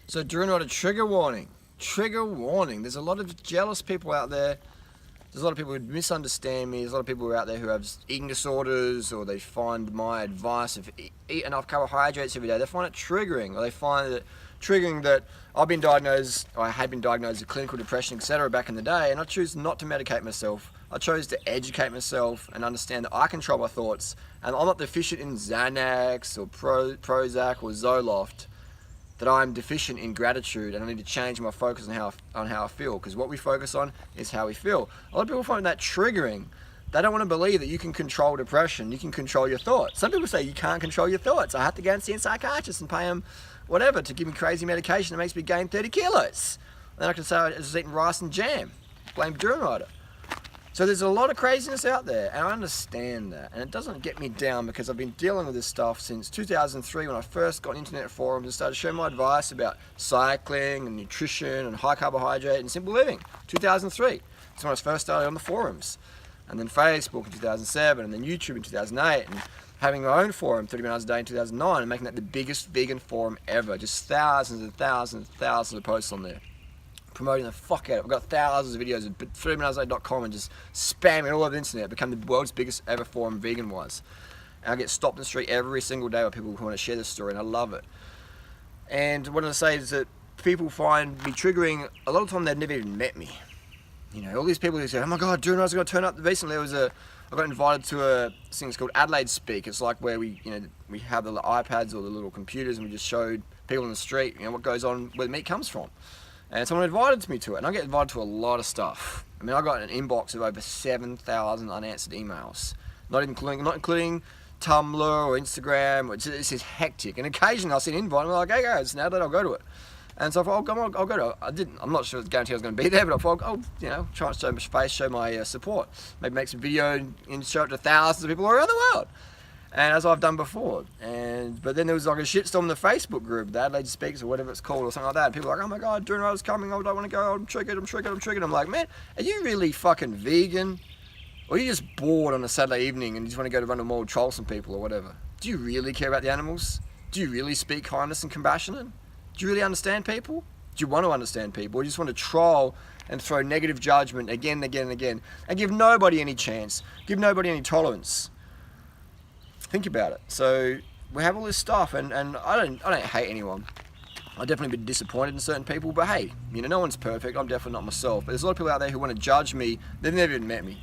So Durianrider, trigger warning. Trigger warning. There's a lot of jealous people out there. There's a lot of people who misunderstand me. There's a lot of people who are out there who have eating disorders, or they find my advice of eat enough carbohydrates every day. They find it triggering, or they find it triggering that I've been diagnosed, or I had been diagnosed with clinical depression, etc. back in the day, and I choose not to medicate myself. I chose to educate myself and understand that I control my thoughts, and I'm not deficient in Xanax or Prozac or Zoloft. That I'm deficient in gratitude, and I need to change my focus on how I feel, because what we focus on is how we feel. A lot of people find that triggering. They don't want to believe that you can control depression, you can control your thoughts. Some people say you can't control your thoughts. I have to go and see a psychiatrist and pay him whatever to give me crazy medication that makes me gain 30 kilos. And then I can say I was eating rice and jam. Blame Durianrider. So there's a lot of craziness out there, and I understand that, and it doesn't get me down, because I've been dealing with this stuff since 2003 when I first got on internet forums and started sharing my advice about cycling and nutrition and high carbohydrate and simple living. 2003. That's when I first started on the forums. And then Facebook in 2007, and then YouTube in 2008, and having my own forum 30 minutes a day in 2009, and making that the biggest vegan forum ever. Just thousands and thousands and thousands of posts on there. Promoting the fuck out of it. I've got thousands of videos at 30minutesday.com and just spamming all over the internet. Become the world's biggest ever forum vegan-wise. And I get stopped in the street every single day by people who want to share this story, and I love it. And what I say is that people find me triggering. A lot of the time they've never even met me. You know, all these people who say, "Oh my God, Durianrider's going to turn up." Recently, I got invited to a thing called Adelaide Speak. It's like where we have the iPads or the little computers, and we just showed people in the street, what goes on, where the meat comes from. And someone invited me to it, and I get invited to a lot of stuff. I mean, I got an inbox of over 7,000 unanswered emails, not including Tumblr or Instagram. It's just hectic. And occasionally I'll see an invite, and I'm like, "Hey guys, now that I'll go to it." And so I thought, I'll go to it. I'm not sure it's guaranteed I was going to be there, but I thought, try and show my face, show my support. Maybe make some video and show it to thousands of people all around the world. And as I've done before, but then there was like a shitstorm in the Facebook group, the Adelaide Speaks or whatever it's called, or something like that. And people were like, "Oh my God, Durianrider's coming, I don't want to go, I'm triggered. I'm like, man, are you really fucking vegan? Or are you just bored on a Saturday evening and you just want to go to run a mall and troll some people or whatever? Do you really care about the animals? Do you really speak kindness and compassion? Do you really understand people? Do you want to understand people? Or you just want to troll and throw negative judgment again and again and again, and give nobody any chance, give nobody any tolerance? Think about it. So we have all this stuff, and I don't hate anyone. I've definitely been disappointed in certain people, but hey, no one's perfect. I'm definitely not myself. But there's a lot of people out there who want to judge me. They've never even met me.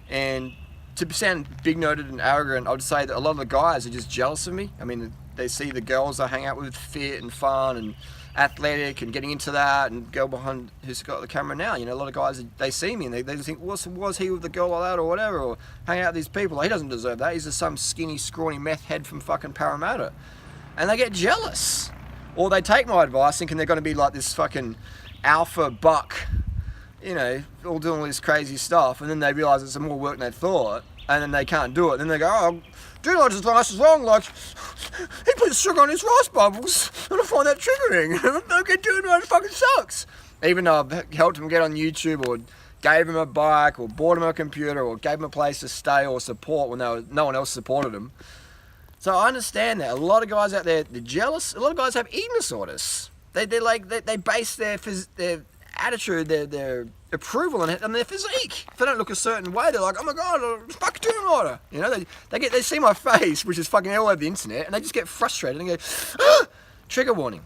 And to sound big-noted and arrogant, I would say that a lot of the guys are just jealous of me. I mean, they see the girls I hang out with fit and fun and athletic and getting into that, and girl behind who's got the camera now, a lot of guys, they see me and they just think, was he with the girl like that or whatever, or hanging out with these people? He doesn't deserve that. He's just some skinny, scrawny meth head from fucking Parramatta. And they get jealous. Or they take my advice thinking they're going to be like this fucking alpha buck, all doing all this crazy stuff, and then they realise it's more work than they thought, and then they can't do it. Then they go, "Oh, Durianrider's rice is wrong, like, he puts sugar on his rice bubbles, and I find that triggering. Okay, Durianrider fucking sucks." Even though I've helped him get on YouTube, or gave him a bike, or bought him a computer, or gave him a place to stay or support when no one else supported him. So I understand that. A lot of guys out there, they're jealous. A lot of guys have eating disorders. They base their attitude, their approval on their physique. If they don't look a certain way, they're like, "Oh my God, fuck Durianrider." They see my face, which is fucking all over the internet, and they just get frustrated and go, "Ah!" Trigger warning.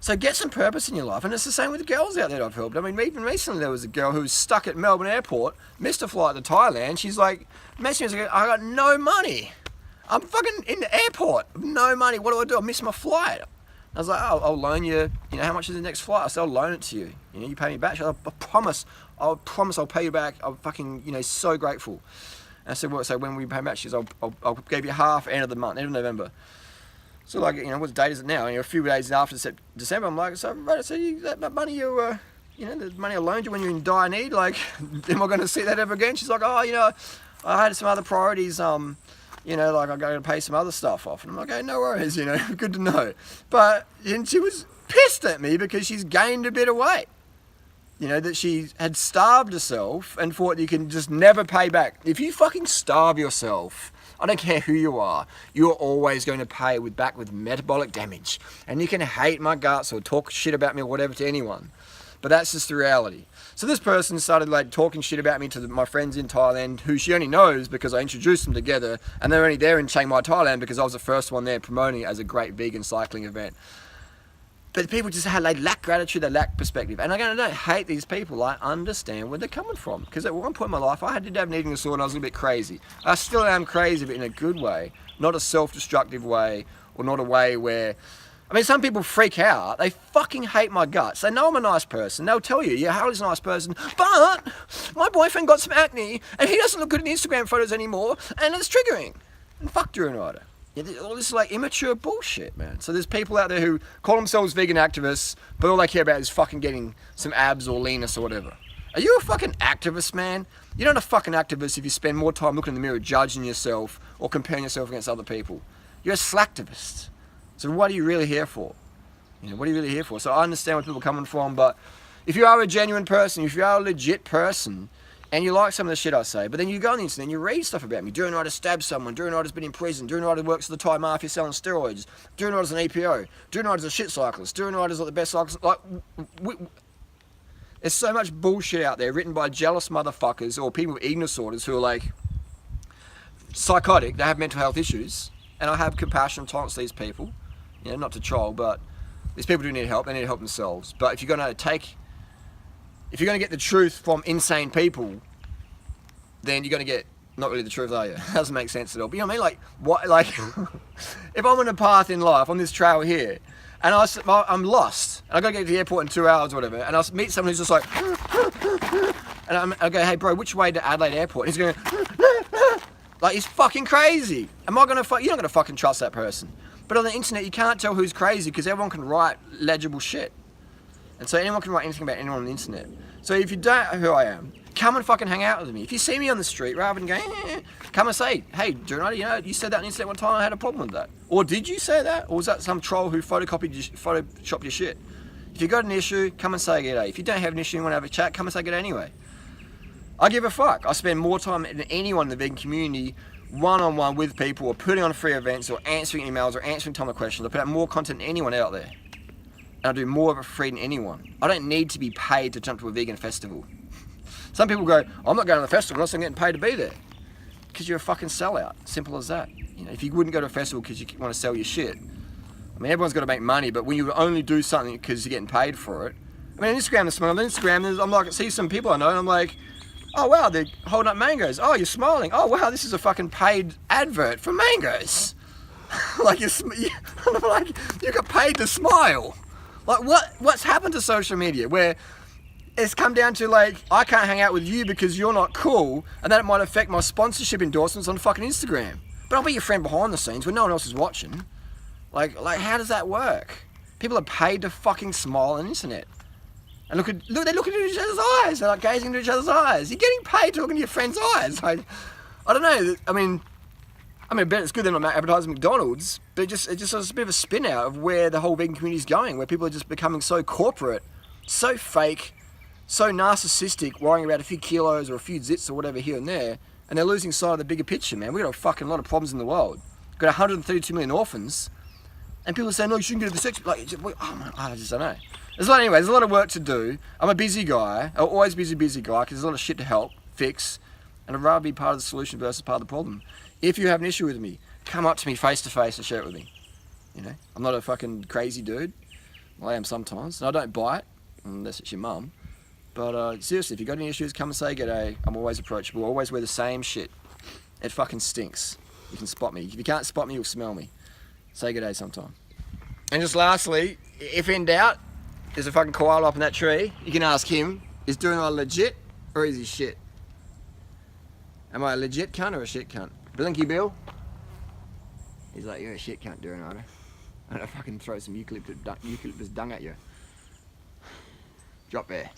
So get some purpose in your life, and it's the same with the girls out there that I've helped. I mean, even recently there was a girl who was stuck at Melbourne Airport, missed a flight to Thailand. She's like, messaging me, "I got no money. I'm fucking in the airport, no money. What do? I missed my flight." I was like, "Oh, I'll loan you, how much is the next flight?" I said, "I'll loan it to you. You pay me back." She said, I promise I'll pay you back. I'm fucking, so grateful." And I said, "Well, so when we pay back?" She says, I'll give you half end of the month, end of November. So like, what date is it now? A few days after December, I'm like, "So, right, so that money the money I loaned you when you're in dire need, like, am I going to see that ever again?" She's like, "Oh, I had some other priorities, like I'm going to pay some other stuff off." And I'm like, "Okay, no worries, good to know." And she was pissed at me because she's gained a bit of weight. That she had starved herself and thought you can just never pay back. If you fucking starve yourself, I don't care who you are. You're always going to pay back with metabolic damage. And you can hate my guts or talk shit about me or whatever to anyone. But that's just the reality. So this person started like talking shit about me to my friends in Thailand, who she only knows because I introduced them together, and they're only there in Chiang Mai, Thailand, because I was the first one there promoting it as a great vegan cycling event. But people just they lack gratitude, they lack perspective. And I don't hate these people. I understand where they're coming from. Because at one point in my life, I did have an eating disorder and I was a little bit crazy. I still am crazy, but in a good way. Not a self-destructive way, or not a way where... I mean, some people freak out. They fucking hate my guts. They know I'm a nice person. They'll tell you, yeah, Harley's a nice person, but my boyfriend got some acne, and he doesn't look good in Instagram photos anymore, and it's triggering. And fuck Durianrider. Yeah, all this like immature bullshit, man. So there's people out there who call themselves vegan activists, but all they care about is fucking getting some abs or leanness or whatever. Are you a fucking activist, man? You're not a fucking activist if you spend more time looking in the mirror judging yourself or comparing yourself against other people. You're a slacktivist. So what are you really here for? You know, what are you really here for? So I understand where people are coming from, but if you are a genuine person, if you are a legit person, and you like some of the shit I say, but then you go on the internet and you read stuff about me. Durianrider stabbed someone, Durianrider's been in prison, Durianrider works for the Thai mafia selling steroids, Durianrider's an EPO, Durianrider's a shit cyclist, Durianrider's like the best cyclist. Like, there's so much bullshit out there written by jealous motherfuckers or people with eating disorders who are like psychotic, they have mental health issues, and I have compassion and tolerance for these people. You know, not to troll, but these people do need help, they need to help themselves. But if you're going to get the truth from insane people, then you're going to get not really the truth, are you? It doesn't make sense at all. But you know what I mean? Like, what? Like, if I'm on a path in life, on this trail here, and I'm lost, and I got to get to the airport in 2 hours or whatever, and I meet someone who's just like, and I go, hey bro, which way to Adelaide Airport? And he's going, like, he's fucking crazy. Am I going to you're not going to fucking trust that person. But on the internet, you can't tell who's crazy because everyone can write legible shit. And so anyone can write anything about anyone on the internet. So if you don't know who I am, come and fucking hang out with me. If you see me on the street, rather than going, come and say, hey, Durianrider, you know, you said that on the internet one time, I had a problem with that. Or did you say that? Or was that some troll who photoshopped your shit? If you got an issue, come and say g'day. If you don't have an issue and want to have a chat, come and say g'day anyway. I give a fuck. I spend more time than anyone in the vegan community one-on-one with people, or putting on free events, or answering emails, or answering ton of questions. I put out more content than anyone out there. And I do more of it for free than anyone. I don't need to be paid to jump to a vegan festival. Some people go, I'm not going to the festival unless I'm getting paid to be there. Because you're a fucking sellout. Simple as that. You know, if you wouldn't go to a festival because you want to sell your shit, I mean, everyone's got to make money, but when you only do something because you're getting paid for it. I mean, on Instagram this morning, on Instagram, I'm like, I see some people I know, and I'm like, oh wow, they're holding up mangoes. Oh, you're smiling. Oh wow, this is a fucking paid advert for mangoes. Like, you got paid to smile. Like, what's happened to social media where it's come down to, like, I can't hang out with you because you're not cool, and that might affect my sponsorship endorsements on fucking Instagram. But I'll be your friend behind the scenes when no one else is watching. Like how does that work? People are paid to fucking smile on the internet. And they're looking into each other's eyes. They're like gazing into each other's eyes. You're getting paid talking to your friend's eyes. Like, I don't know. I mean, I bet it's good they're not advertising McDonald's, but it just is a bit of a spin out of where the whole vegan community is going, where people are just becoming so corporate, so fake, so narcissistic, worrying about a few kilos or a few zits or whatever here and there, and they're losing sight of the bigger picture, man. We've got a fucking lot of problems in the world. We've got 132 million orphans, and people are saying, no, you shouldn't go to the sex. Like, I just don't know. There's a lot of work to do. I'm a busy guy, I'm always busy guy, because there's a lot of shit to help, fix, and I'd rather be part of the solution versus part of the problem. If you have an issue with me, come up to me face to face and share it with me. You know, I'm not a fucking crazy dude. Well, I am sometimes, and I don't bite, unless it's your mum. But seriously, if you got any issues, come and say g'day. I'm always approachable, always wear the same shit. It fucking stinks. You can spot me. If you can't spot me, you'll smell me. Say g'day sometime. And just lastly, if in doubt, there's a fucking koala up in that tree. You can ask him, is Durianrider legit or is he shit? Am I a legit cunt or a shit cunt? Blinky Bill? He's like, you're a shit cunt, Durianrider. I'm gonna fucking throw some eucalyptus dung at you. Drop there.